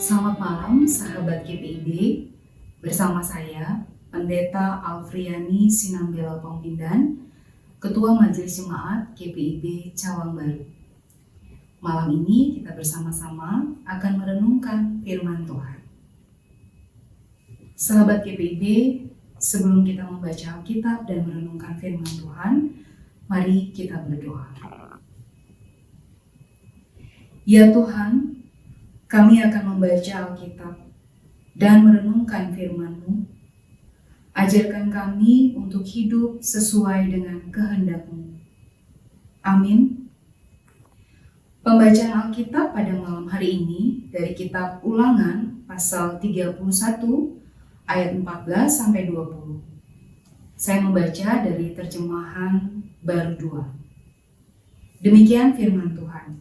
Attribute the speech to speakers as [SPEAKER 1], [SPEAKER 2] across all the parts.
[SPEAKER 1] Selamat malam sahabat GPIB, bersama saya Pendeta Alfriani Sinambela Pongpindan, Ketua Majelis Jemaat GPIB Cawang Baru. Malam ini kita bersama-sama akan merenungkan firman Tuhan. Sahabat GPIB, sebelum kita membaca Alkitab dan merenungkan firman Tuhan, mari kita berdoa. Ya Tuhan, kami akan membaca Alkitab dan merenungkan firman-Mu. Ajarkan kami untuk hidup sesuai dengan kehendak-Mu. Amin. Pembacaan Alkitab pada malam hari ini dari kitab Ulangan pasal 31 ayat 14-20. Saya membaca dari terjemahan Baru 2. Demikian firman Tuhan.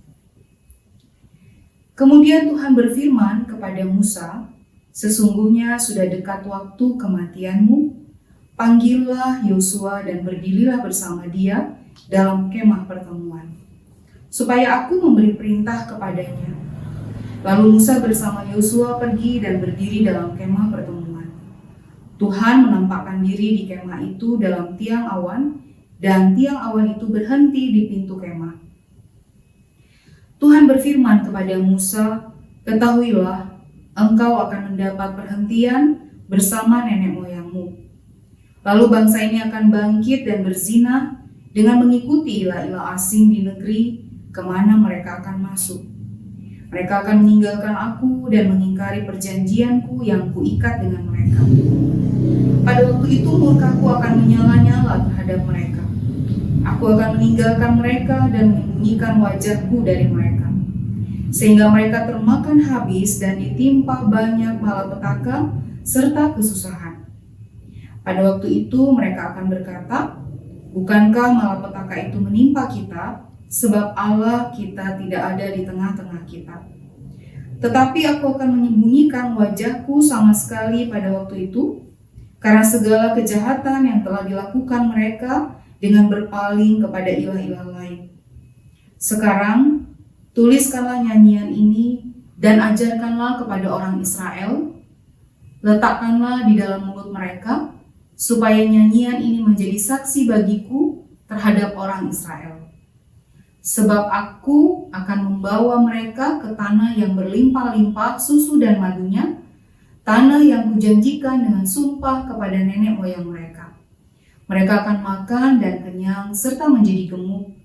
[SPEAKER 1] Kemudian Tuhan berfirman kepada Musa, "Sesungguhnya sudah dekat waktu kematianmu. Panggillah Yosua dan berdirilah bersama dia dalam kemah pertemuan, supaya aku memberi perintah kepadanya." Lalu Musa bersama Yosua pergi dan berdiri dalam kemah pertemuan. Tuhan menampakkan diri di kemah itu dalam tiang awan, dan tiang awan itu berhenti di pintu kemah. Tuhan berfirman kepada Musa, "Ketahuilah, engkau akan mendapat perhentian bersama nenek moyangmu. Lalu bangsa ini akan bangkit dan berzina dengan mengikuti ilah-ilah asing di negeri kemana mereka akan masuk. Mereka akan meninggalkan aku dan mengingkari perjanjianku yang kuikat dengan mereka. Pada waktu itu murkaku akan menyala-nyala terhadap mereka. Aku akan meninggalkan mereka dan menyembunyikan wajahku dari mereka, sehingga mereka termakan habis dan ditimpa banyak malapetaka serta kesusahan. Pada waktu itu mereka akan berkata, 'Bukankah malapetaka itu menimpa kita, sebab Allah kita tidak ada di tengah-tengah kita?' Tetapi aku akan menyembunyikan wajahku sama sekali pada waktu itu, karena segala kejahatan yang telah dilakukan mereka dengan berpaling kepada ilah-ilah lain. Sekarang, tuliskanlah nyanyian ini dan ajarkanlah kepada orang Israel. Letakkanlah di dalam mulut mereka, supaya nyanyian ini menjadi saksi bagiku terhadap orang Israel. Sebab aku akan membawa mereka ke tanah yang berlimpah-limpah susu dan madunya, tanah yang kujanjikan dengan sumpah kepada nenek moyang mereka. Mereka akan makan dan kenyang serta menjadi gemuk,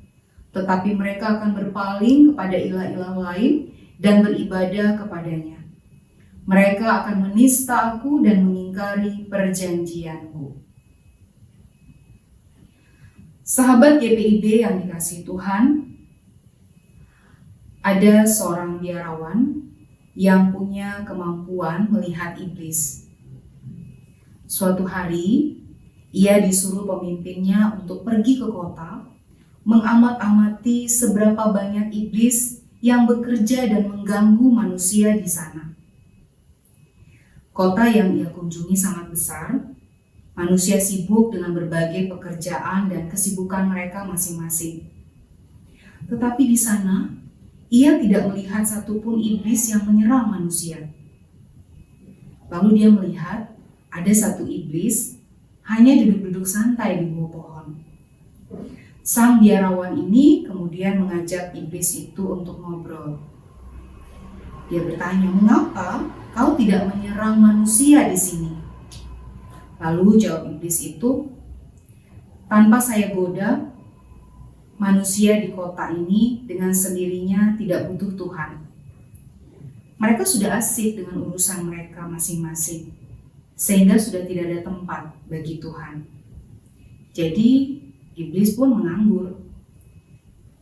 [SPEAKER 1] tetapi mereka akan berpaling kepada ilah-ilah lain dan beribadah kepadanya. Mereka akan menista aku dan mengingkari perjanjianku." Sahabat GPIB yang dikasihi Tuhan, ada seorang biarawan yang punya kemampuan melihat iblis. Suatu hari, ia disuruh pemimpinnya untuk pergi ke kota, mengamat-amati seberapa banyak iblis yang bekerja dan mengganggu manusia di sana. Kota yang ia kunjungi sangat besar, manusia sibuk dengan berbagai pekerjaan dan kesibukan mereka masing-masing. Tetapi di sana, ia tidak melihat satupun iblis yang menyerang manusia. Lalu dia melihat ada satu iblis hanya duduk-duduk santai di bawah pohon. Sang biarawan ini kemudian mengajak iblis itu untuk ngobrol. Dia bertanya, "Mengapa kau tidak menyerang manusia di sini?" Lalu jawab iblis itu, "Tanpa saya goda, manusia di kota ini dengan sendirinya tidak butuh Tuhan. Mereka sudah asik dengan urusan mereka masing-masing, sehingga sudah tidak ada tempat bagi Tuhan. Jadi iblis pun menganggur."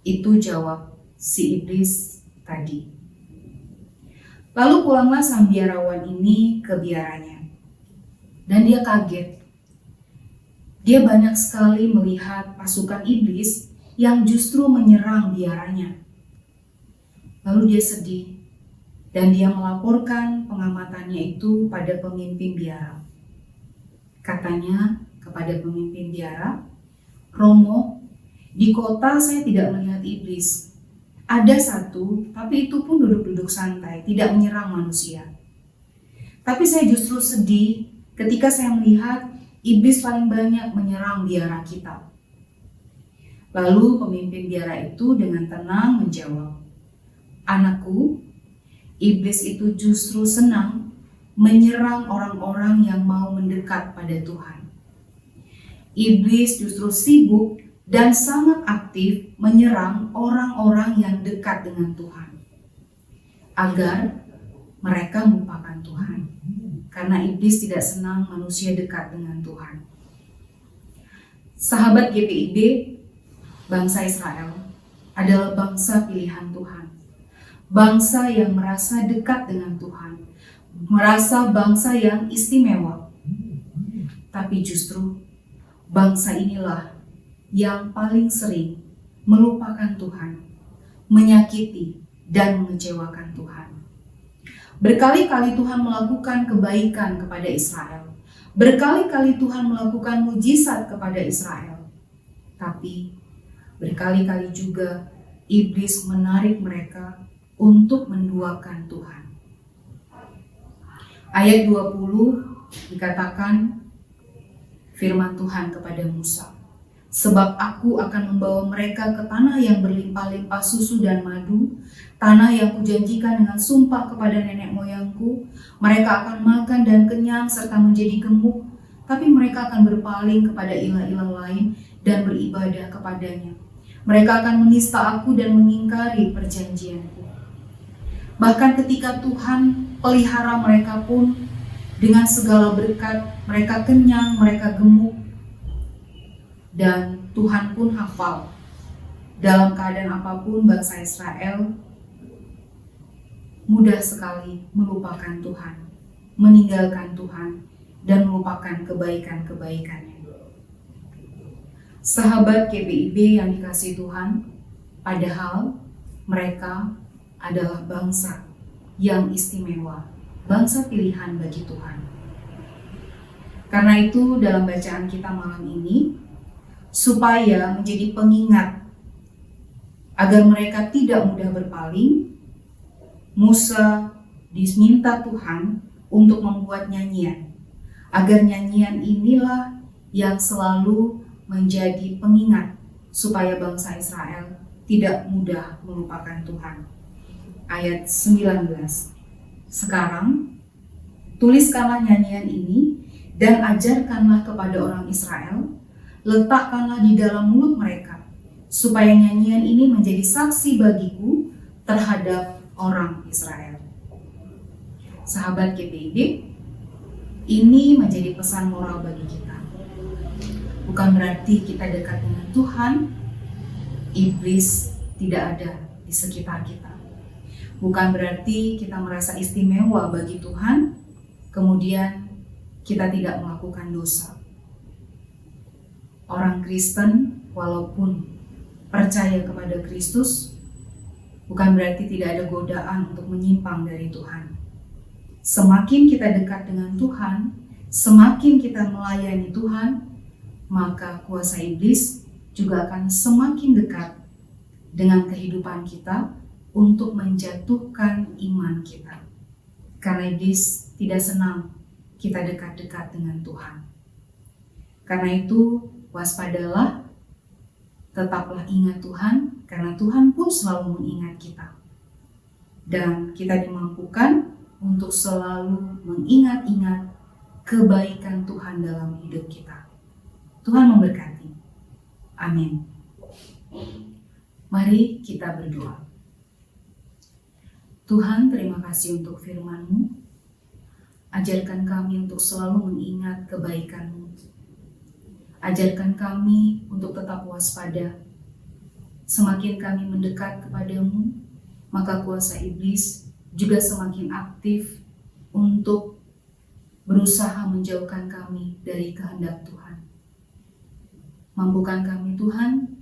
[SPEAKER 1] Itu jawab si iblis tadi. Lalu pulanglah sang biarawan ini ke biaranya, dan dia kaget. Dia banyak sekali melihat pasukan iblis yang justru menyerang biaranya. Lalu dia sedih, dan dia melaporkan pengamatannya itu pada pemimpin biara. Katanya kepada pemimpin biara, "Romo, di kota saya tidak melihat iblis, Ada satu, tapi itu pun duduk-duduk santai, tidak menyerang manusia. Tapi saya justru sedih ketika saya melihat iblis paling banyak menyerang biara kita. Lalu pemimpin biara itu dengan tenang menjawab, "Anakku, iblis itu justru senang menyerang orang-orang yang mau mendekat pada Tuhan. Iblis justru sibuk dan sangat aktif menyerang orang-orang yang dekat dengan Tuhan, agar mereka melupakan Tuhan. Karena iblis tidak senang manusia dekat dengan Tuhan." Sahabat GPIB, bangsa Israel adalah bangsa pilihan Tuhan. Bangsa yang merasa dekat dengan Tuhan, merasa bangsa yang istimewa. Tapi justru bangsa inilah yang paling sering melupakan Tuhan, menyakiti dan mengecewakan Tuhan. Berkali-kali Tuhan melakukan kebaikan kepada Israel. Berkali-kali Tuhan melakukan mujizat kepada Israel. Tapi berkali-kali juga iblis menarik mereka untuk menduakan Tuhan. Ayat 20 dikatakan firman Tuhan kepada Musa, "Sebab aku akan membawa mereka ke tanah yang berlimpah-limpah susu dan madu, tanah yang kujanjikan dengan sumpah kepada nenek moyangku. Mereka akan makan dan kenyang serta menjadi gemuk, tapi mereka akan berpaling kepada ilah-ilah lain dan beribadah kepadanya. Mereka akan menista aku dan mengingkari perjanjianku." Bahkan ketika Tuhan pelihara mereka pun dengan segala berkat, mereka kenyang, mereka gemuk, dan Tuhan pun hafal. Dalam keadaan apapun bangsa Israel mudah sekali melupakan Tuhan, meninggalkan Tuhan, dan melupakan kebaikan-kebaikannya. Sahabat GPIB yang dikasihi Tuhan, padahal mereka adalah bangsa yang istimewa, bangsa pilihan bagi Tuhan. Karena itu dalam bacaan kita malam ini, supaya menjadi pengingat agar mereka tidak mudah berpaling, Musa diminta Tuhan untuk membuat nyanyian, agar nyanyian inilah yang selalu menjadi pengingat supaya bangsa Israel tidak mudah melupakan Tuhan. Ayat 19, "Sekarang tuliskanlah nyanyian ini dan ajarkanlah kepada orang Israel, letakkanlah di dalam mulut mereka, supaya nyanyian ini menjadi saksi bagiku terhadap orang Israel." Sahabat GPIB, ini menjadi pesan moral bagi kita. Bukan berarti kita dekat dengan Tuhan, iblis tidak ada di sekitar kita. Bukan berarti kita merasa istimewa bagi Tuhan, kemudian kita tidak melakukan dosa. Orang Kristen walaupun percaya kepada Kristus, bukan berarti tidak ada godaan untuk menyimpang dari Tuhan. Semakin kita dekat dengan Tuhan, semakin kita melayani Tuhan, maka kuasa iblis juga akan semakin dekat dengan kehidupan kita untuk menjatuhkan iman kita. Karena iblis tidak senang kita dekat-dekat dengan Tuhan. Karena itu waspadalah, tetaplah ingat Tuhan, karena Tuhan pun selalu mengingat kita. Dan kita dimampukan untuk selalu mengingat-ingat kebaikan Tuhan dalam hidup kita. Tuhan memberkati. Amin. Mari kita berdoa. Tuhan, terima kasih untuk firman-Mu. Ajarkan kami untuk selalu mengingat kebaikan-Mu. Ajarkan kami untuk tetap waspada. Semakin kami mendekat kepadamu, maka kuasa iblis juga semakin aktif untuk berusaha menjauhkan kami dari kehendak Tuhan. Mampukan kami Tuhan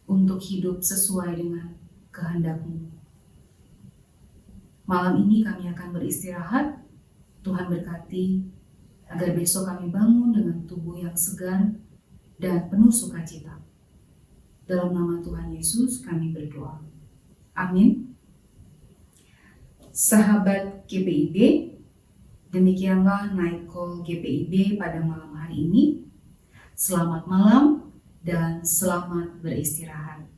[SPEAKER 1] untuk hidup sesuai dengan kehendak-Mu. Malam ini kami akan beristirahat. Tuhan berkati agar besok kami bangun dengan tubuh yang segar dan penuh sukacita. Dalam nama Tuhan Yesus kami berdoa. Amin. Sahabat GPIB, demikianlah Night Call GPIB pada malam hari ini. Selamat malam dan selamat beristirahat.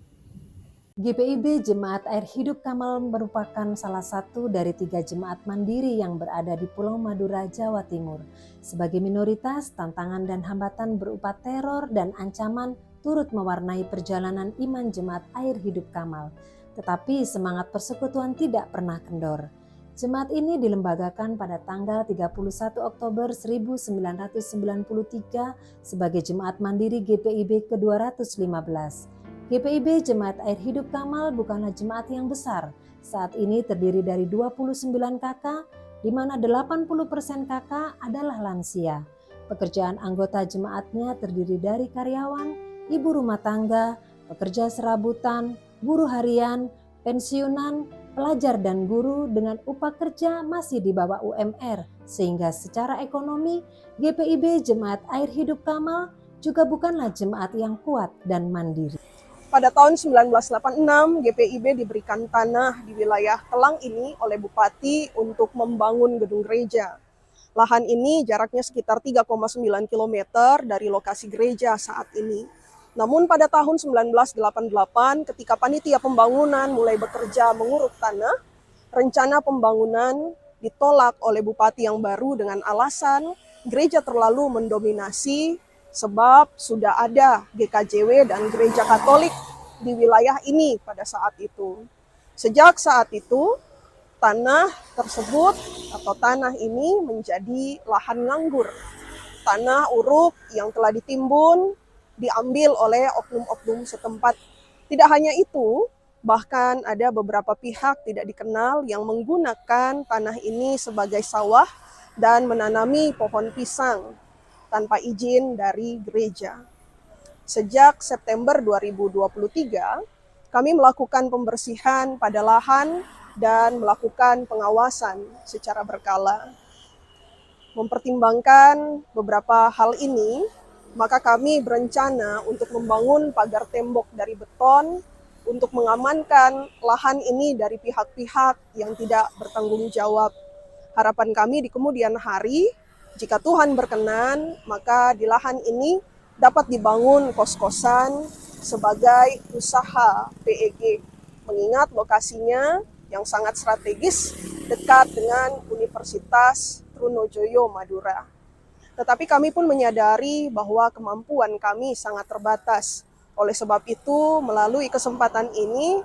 [SPEAKER 2] GPIB Jemaat Air Hidup Kamal merupakan salah satu dari 3 jemaat mandiri yang berada di Pulau Madura, Jawa Timur. Sebagai minoritas, tantangan dan hambatan berupa teror dan ancaman turut mewarnai perjalanan iman Jemaat Air Hidup Kamal. Tetapi semangat persekutuan tidak pernah kendor. Jemaat ini dilembagakan pada tanggal 31 Oktober 1993 sebagai Jemaat Mandiri GPIB ke-215. GPIB Jemaat Air Hidup Kamal bukanlah jemaat yang besar. Saat ini terdiri dari 29 kakak, di mana 80% kakak adalah lansia. Pekerjaan anggota jemaatnya terdiri dari karyawan, ibu rumah tangga, pekerja serabutan, buruh harian, pensiunan, pelajar dan guru dengan upah kerja masih di bawah UMR, sehingga secara ekonomi GPIB Jemaat Air Hidup Kamal juga bukanlah jemaat yang kuat dan mandiri.
[SPEAKER 3] Pada tahun 1986, GPIB diberikan tanah di wilayah Kelang ini oleh Bupati untuk membangun gedung gereja. Lahan ini jaraknya sekitar 3,9 km dari lokasi gereja saat ini. Namun pada tahun 1988, ketika panitia pembangunan mulai bekerja menguruk tanah, rencana pembangunan ditolak oleh Bupati yang baru dengan alasan gereja terlalu mendominasi sebab sudah ada GKJW dan gereja Katolik di wilayah ini pada saat itu. Sejak saat itu, tanah tersebut atau tanah ini menjadi lahan nganggur. Tanah uruk yang telah ditimbun diambil oleh oknum-oknum setempat. Tidak hanya itu, bahkan ada beberapa pihak tidak dikenal yang menggunakan tanah ini sebagai sawah dan menanami pohon pisang tanpa izin dari gereja. Sejak September 2023, kami melakukan pembersihan pada lahan dan melakukan pengawasan secara berkala. Mempertimbangkan beberapa hal ini, maka kami berencana untuk membangun pagar tembok dari beton untuk mengamankan lahan ini dari pihak-pihak yang tidak bertanggung jawab. Harapan kami di kemudian hari, jika Tuhan berkenan, maka di lahan ini dapat dibangun kos-kosan sebagai usaha PEG. Mengingat lokasinya yang sangat strategis dekat dengan Universitas Trunojoyo Madura. Tetapi kami pun menyadari bahwa kemampuan kami sangat terbatas. Oleh sebab itu, melalui kesempatan ini,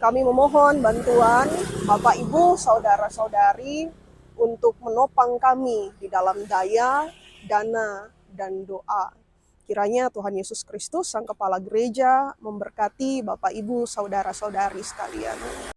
[SPEAKER 3] kami memohon bantuan Bapak, Ibu, Saudara-saudari untuk menopang kami di dalam daya, dana, dan doa. Kiranya Tuhan Yesus Kristus, Sang Kepala Gereja, memberkati Bapak, Ibu, Saudara-saudari sekalian.